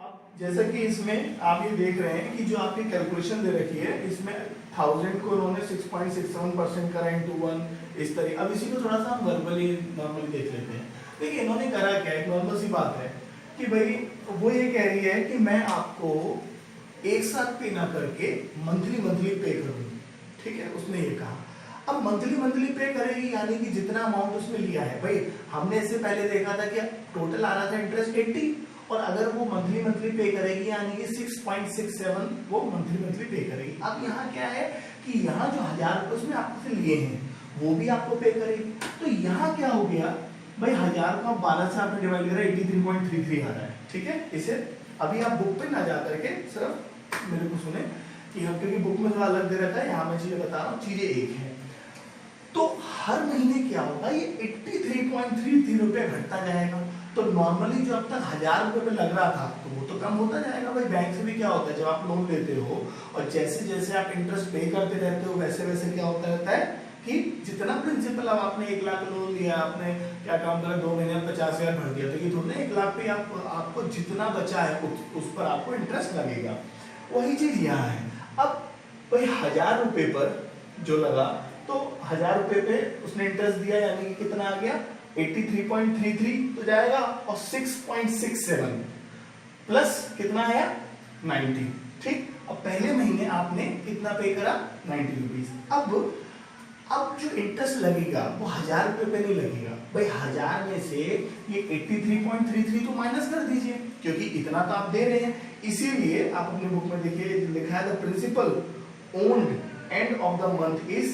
अब जैसा कि इसमें आप ये देख रहे हैं कि जो आपकी कैलकुलेशन दे रखी है इसमें 1000 को उन्होंने 6.67% करा इंटू 1 इस तरह। अब इसी को थोड़ा सा हम वर्बली नॉर्मली देख लेते हैं। देखिए इन्होंने करा क्या, एक नॉर्मल सी बात है कि भाई वो ये कह रही है कि मैं आपको एक साथ पे ना करके मंथली पे करूंगी, ठीक है, उसने ये कहा। अब मंथली पे करेगी यानी कि जितना अमाउंट उसने लिया है, भाई हमने इससे पहले देखा था कि टोटल आ रहा था इंटरेस्ट 80 और अगर वो मंथली पे करेगी यानी कि 6.67 वो मंथली पे करेगी। अब यहाँ क्या है कि यहाँ जो 1000 रुपए उसने आपसे लिए हैं वो भी आपको पे करेगी। तो यहाँ क्या हो गया भाई, 1000 को 12 से आपने डिवाइड करा 83.33 आ रहा है, ठीक है। इसे अभी आप बुक पे ना जा करके सिर्फ मेरे को सुने कि हम, क्योंकि बुक में थोड़ा अलग दे रखा है, यहाँ मैं चीजें बता रहा हूँ, चीजें एक है। तो हर महीने क्या होगा, ये 83.33 रुपए घटता जाएगा। तो नॉर्मली जो अब तक 1000 रुपए पे लग रहा था तो वो तो कम होता जाएगा। भाई बैंक से भी क्या होता है, जब आप लोन लेते हो और जैसे जैसे आप इंटरेस्ट पे करते रहते हो वैसे वैसे क्या होता रहता है कि जितना प्रिंसिपल, अब आपने 1 लाख लोन लिया, आपने क्या काम करा, 2 महीने में 50,000 भर दिया, तो ये थोड़ा 1 लाख पे आपको जितना बचा है उस पर आपको इंटरेस्ट लगेगा। वही चीज यहाँ है। अब भाई 1000 रुपए पर जो लगा तो 1000 रुपए पे उसने इंटरेस्ट दिया यानी कि कितना आ गया 83.33 तो जाएगा और 6.67 प्लस कितना आया 90, ठीक। अब पहले महीने आपने कितना पे करा 90 रुपीज। अब जो इंटरेस्ट लगेगा वो 1000 रुपए पे नहीं लगेगा भाई, 1000 में से ये 83.33 तो माइनस कर दीजिए क्योंकि इतना तो आप दे रहे हैं। इसीलिए आप अपनी बुक में देखिए लिखा है the principal owned end of the month is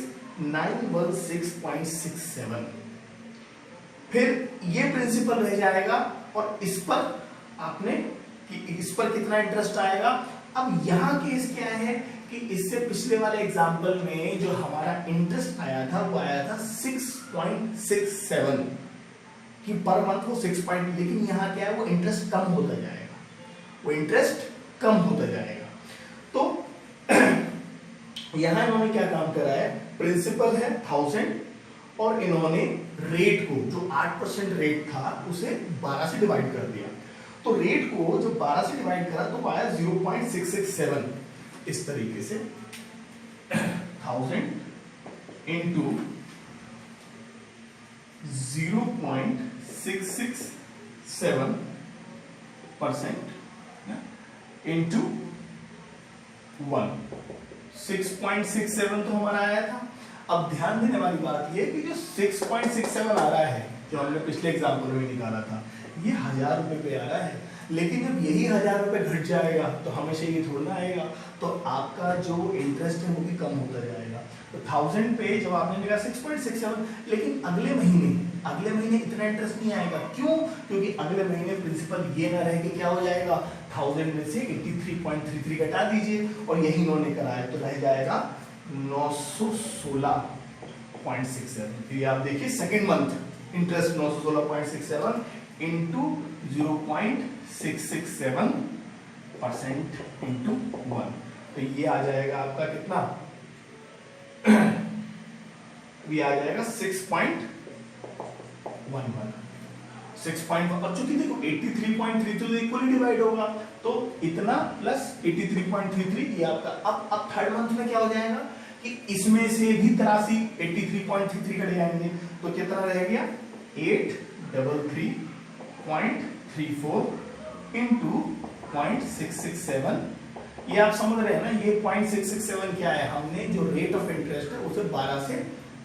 916.67। फिर ये प्रिंसिपल रह जाएगा और इस पर आपने इस पर कितना इंटरेस्ट आएगा। अब यहाँ केस क्या है कि इससे पिछले वाले एग्जाम्पल में जो हमारा इंटरेस्ट आया था वो आया था 6.67 कि पर मंथ वो 6 पॉइंट, लेकिन यहाँ क्या है वो इंटरेस्ट कम होता जाएगा, वो इंटरेस्ट कम होता जाएगा। तो यहां इन्होंने क्या काम करा है, प्रिंसिपल है 1000 और इन्होंने रेट को जो 8% रेट था उसे 12 से डिवाइड कर दिया। तो रेट को जो 12 से डिवाइड करा तो आया 0.667। इस तरीके से 1000 इंटू 0.667% इंटू 1, 6.67 तो हमारा आया था। अब ध्यान देने वाली बात ये कि जो 6.67 आ रहा है जो हमने पिछले एग्जाम्पल में निकाला था ये 1000 रुपए पे आ रहा है, लेकिन जब यही 1000 रुपए घट जाएगा तो हमेशा ये थोड़ा आएगा, तो आपका जो इंटरेस्ट है वो भी कम होता जाएगा। तो 1000 पे जब आपने निकाला 6.67, लेकिन अगले महीने इतना इंटरेस्ट नहीं आएगा। क्यों? क्योंकि अगले महीने प्रिंसिपल ये ना रहे कि क्या हो जाएगा 1000 में से 83.33 घटा दीजिए और यही इन्होंने कराया तो रह जाएगा 916.67। ये आप देखिए second month interest 916.67 into 0.667% into 1, तो ये आ जाएगा आपका कितना ये आ जाएगा 6.11 और चूंकि देखो 83.33 तो इक्वली डिवाइड होगा तो इतना प्लस 83.33 ये आपका। अब थर्ड मंथ में क्या हो जाएगा कि इसमें से भी 83.33 कट जाएंगे तो कितना रह गया 833.34 इंटू 0.667। ये आप समझ रहे हैं ना, ये 0.667 क्या है, हमने जो रेट ऑफ इंटरेस्ट है उसे 12 से